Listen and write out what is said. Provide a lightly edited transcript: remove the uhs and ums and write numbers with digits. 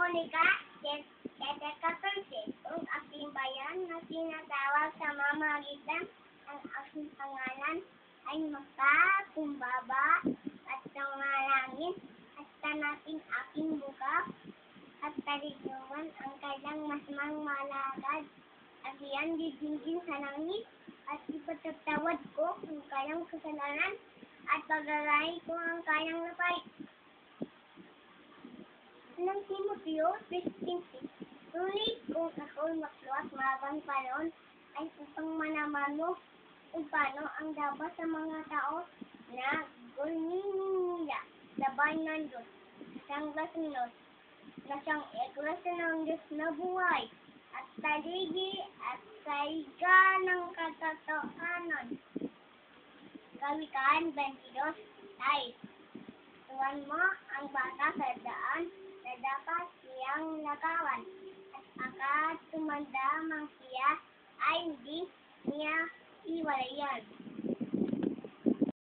Monica, 14, kung aking bayan na tinatawag sa mamagitan ang aking pangalan ay makakumbaba at nangalangin at tanating aking buka at talikuran ang kanyang masmang malagad at iyan didingin sa langit at ipatagtawad ko ang kanyang kasalanan at paglalahi ko ang kanyang lapay. Ng Timoteo 15:6. Sulit kung ako'y makluwat mabang panahon ay upang manaman mo kung paano ang dapat sa mga tao na gulminin nila laban ng Diyos, isang gasunod na siyang iglesia ng Diyos na buhay at taligi at saiga ng katotohanan. Kawikaan 22:6. Tuwan mo ang bata sa daan na dapat siyang lakawan at akat tumanda mang siya ay hindi niya iwalayan.